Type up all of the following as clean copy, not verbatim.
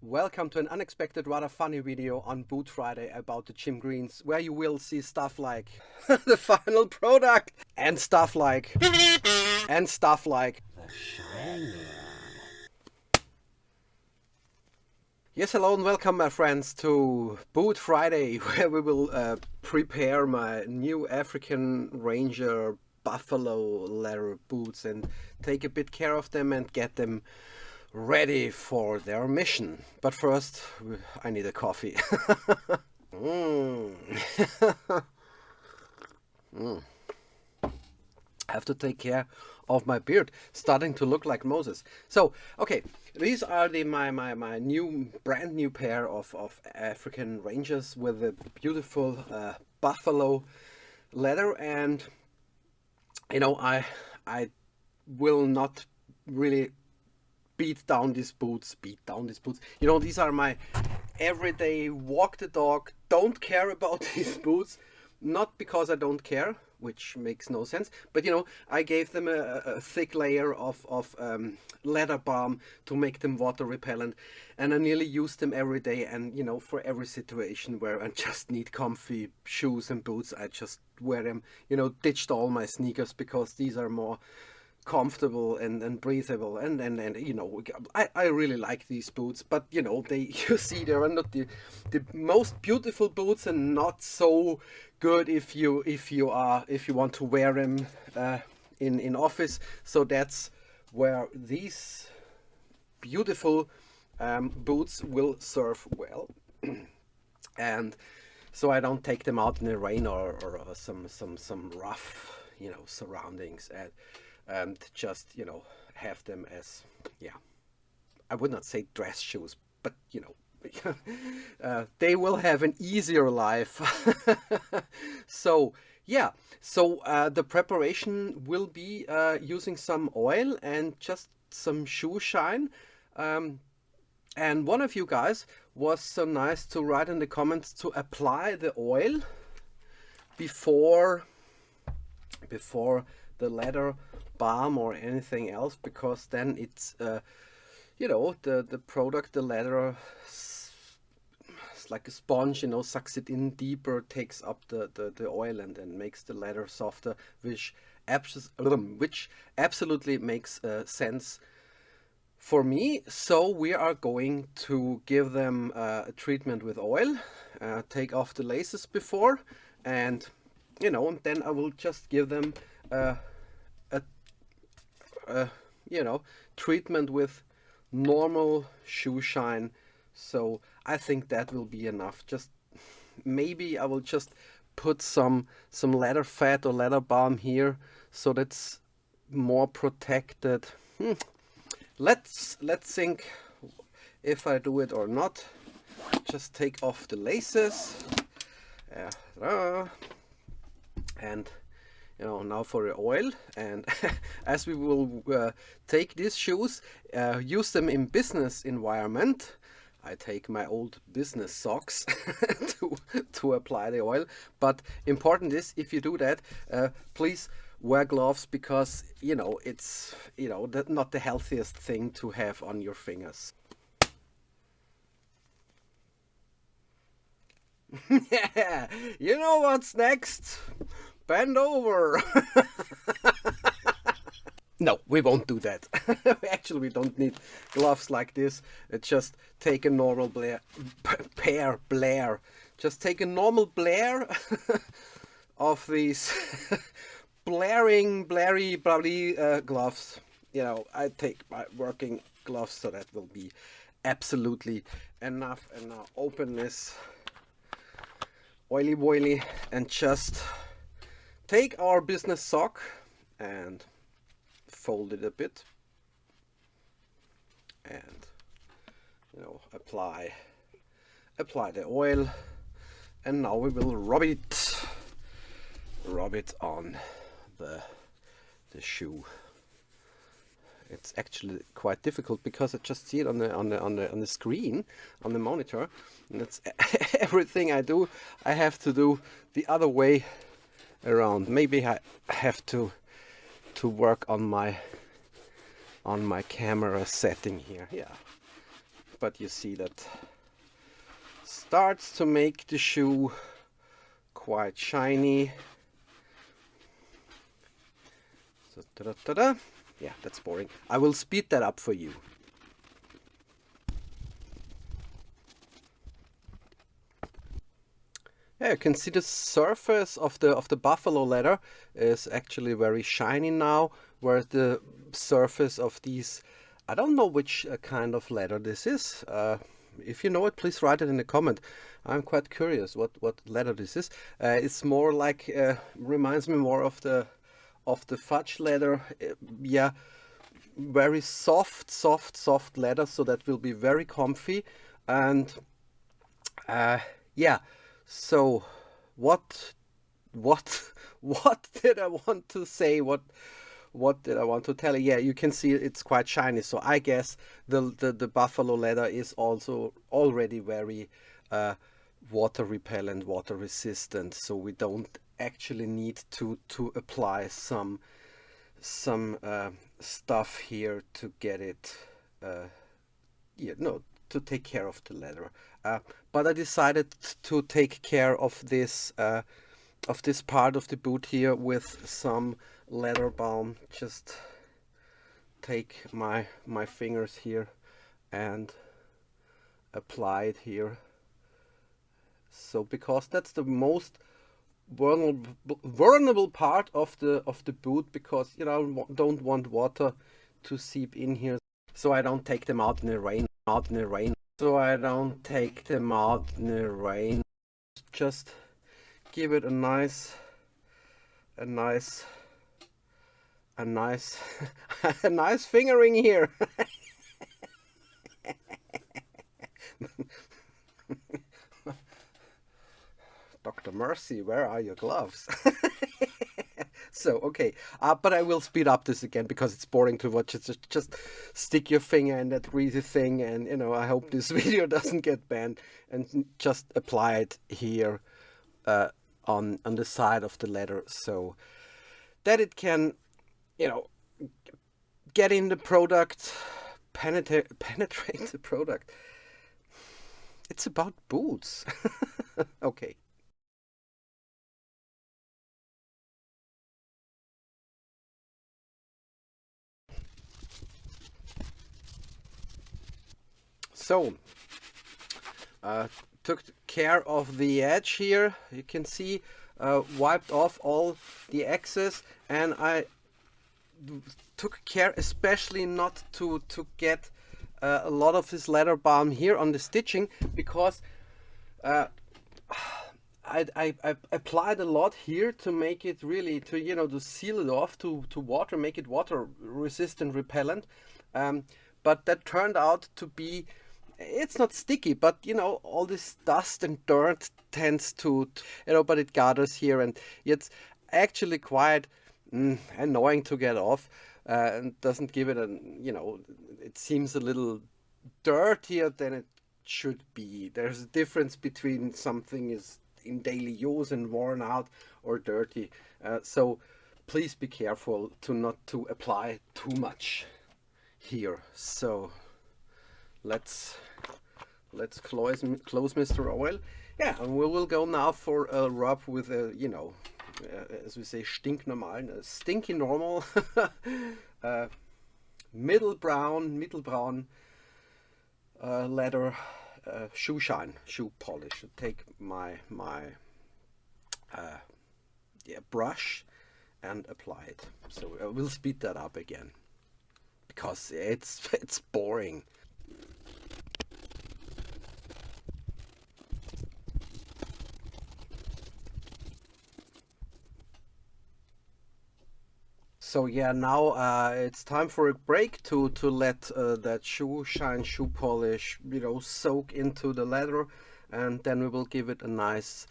Welcome to an unexpected, rather funny video on Boot Friday about the gym greens, where you will see stuff like the final product and stuff like the shiny. Yes, hello and welcome, my friends, to Boot Friday, where we will prepare my new African Ranger buffalo leather boots and take a bit care of them and get them ready for their mission. But first, I need a coffee. I have to take care of my beard, starting to look like Moses. So, okay, these are my brand new pair of African Rangers with a beautiful buffalo leather, and you know, I will not really beat down these boots. You know, these are my everyday walk the dog, don't care about these boots. Not because I don't care, which makes no sense, but you know, I gave them a thick layer of leather balm to make them water repellent, and I nearly use them every day. And you know, for every situation where I just need comfy shoes and boots, I just wear them. You know, ditched all my sneakers because these are more comfortable and breathable, and you know, I really like these boots. But you know, you see, they are not the most beautiful boots, and not so good if you want to wear them in office. So that's where these beautiful boots will serve well. And so I don't take them out in the rain or some rough, you know, surroundings, and just, you know, have them as, yeah, I would not say dress shoes, but you know, they will have an easier life. So yeah, so the preparation will be using some oil and just some shoe shine. And one of you guys was so nice to write in the comments to apply the oil before the leather balm or anything else, because then it's you know, the product, the leather, it's like a sponge, you know, sucks it in deeper, takes up the oil, and then makes the leather softer, which absolutely makes sense for me. So we are going to give them a treatment with oil, take off the laces before, and you know, and then I will just give them you know, treatment with normal shoe shine. So I think that will be enough. Just maybe I will just put some leather fat or leather balm here, so that's more protected. Let's think if I do it or not. Just take off the laces, and you know, now for the oil. And as we will take these shoes, use them in business environment, I take my old business socks to apply the oil. But important is, if you do that, please wear gloves, because you know, it's, you know, not the healthiest thing to have on your fingers. Yeah, you know what's next? Bend over. No, we won't do that. Actually, we don't need gloves like this. Just take a normal Blair. Just take a normal Blair of these blary gloves. You know, I take my working gloves, so that will be absolutely enough. And now open this oily boily and just take our business sock and fold it a bit, and you know, apply the oil, and now we will rub it on the shoe. It's actually quite difficult because I just see it on the screen, on the monitor, and it's everything I do, I have to do the other way around. Maybe I have to work on my camera setting here. Yeah, but you see that starts to make the shoe quite shiny. So, ta-da-ta-da. Yeah, that's boring. I will speed that up for you. Yeah, you can see the surface of the buffalo leather is actually very shiny now, whereas the surface of these, I don't know which kind of leather this is. If you know it, please write it in the comment. I'm quite curious what leather this is. It's more like reminds me more of the fudge leather. Yeah, very soft leather, so that will be very comfy. And yeah, so what what did I want to say? What did I want to tell you? Yeah, you can see it's quite shiny, so I guess the buffalo leather is also already very water repellent, water resistant, so we don't actually need to apply some stuff here to get it yeah, no, to take care of the leather. But I decided to take care of this part of the boot here with some leather balm. Just take my fingers here and apply it here. So because that's the most vulnerable part of the boot, because you know, don't want water to seep in here. So I don't take them out in the rain. So I don't take them out in the rain. Just give it a nice a nice fingering here. Dr. Mercy, where are your gloves? So, okay, but I will speed up this again because it's boring to watch. It's just stick your finger in that greasy thing, and you know, I hope this video doesn't get banned, and just apply it here on the side of the leather, so that it can, you know, get in the product, penetrate the product. It's about boots. Okay. So, took care of the edge here. You can see, wiped off all the excess, and I took care especially not to get a lot of this leather balm here on the stitching, because I applied a lot here to make it really, to, you know, to seal it off to water, make it water resistant, repellent. But that turned out to be, it's not sticky, but you know, all this dust and dirt tends to you know, but it gathers here, and it's actually quite annoying to get off, and doesn't give it a, you know, it seems a little dirtier than it should be. There's a difference between something is in daily use and worn out or dirty, so please be careful to not to apply too much here. So let's close Mr. Oil. Yeah, and we will go now for a rub with a, you know, as we say, stinknormal, stinky normal, middle brown leather shoe shine, shoe polish. Take my yeah, brush and apply it. So I will speed that up again because it's boring. So yeah, now it's time for a break to let that shoe shine, shoe polish, you know, soak into the leather, and then we will give it a nice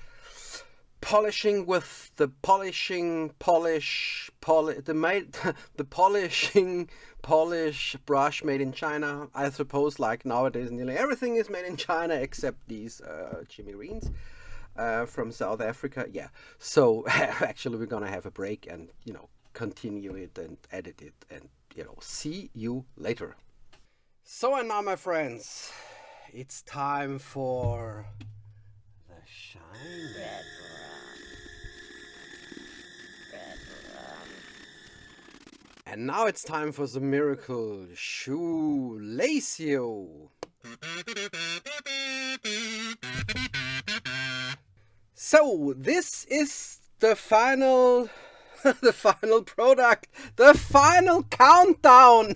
polishing with the polish brush made in China. I suppose, like nowadays, nearly everything is made in China except these Jimmy Reens from South Africa. Yeah, so actually we're gonna have a break and, you know, continue it and edit it, and, you know, see you later. So, and now, my friends, it's time for the shine. Red rum. Red rum. And now it's time for the miracle shoelacio. So this is the final the final product, the final countdown.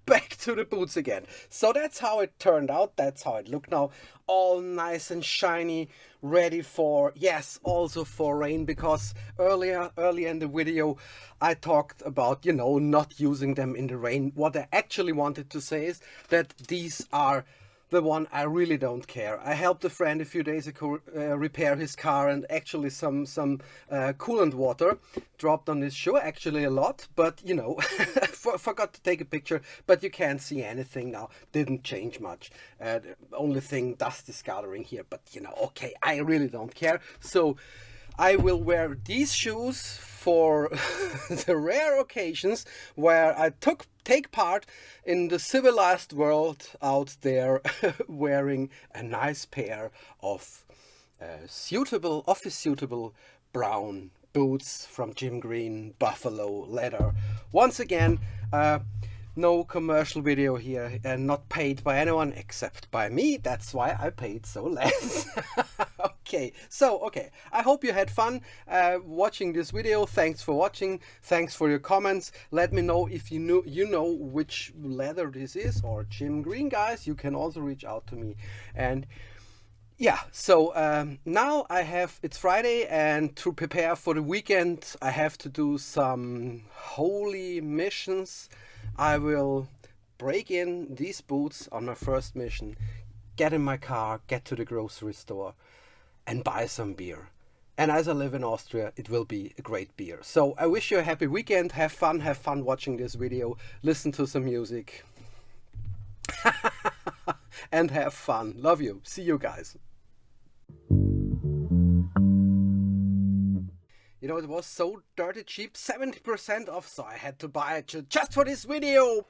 Back to the boots again. So that's how it turned out. That's how it looked now. All nice and shiny, ready for, yes, also for rain, because earlier in the video I talked about, you know, not using them in the rain. What I actually wanted to say is that these are the one I really don't care. I helped a friend a few days ago repair his car, and actually some coolant water dropped on his shoe, actually a lot, but you know, forgot to take a picture, but you can't see anything now. Didn't change much. The only thing, dust is gathering here, but you know, okay, I really don't care. So I will wear these shoes for the rare occasions where I take part in the civilized world out there, wearing a nice pair of office suitable brown boots from Jim Green buffalo leather. Once again, no commercial video here, and not paid by anyone except by me. That's why I paid so less. Okay, I hope you had fun watching this video. Thanks for watching. Thanks for your comments. Let me know if you know which leather this is, or Jim Green, guys. You can also reach out to me. And yeah, so now it's Friday, and to prepare for the weekend I have to do some holy missions. I will break in these boots on my first mission, get in my car, get to the grocery store and buy some beer. And as I live in Austria, it will be a great beer. So I wish you a happy weekend. Have fun watching this video. Listen to some music. And have fun. Love you. See you guys. You know, it was so dirty cheap, 70% off, so I had to buy it just for this video.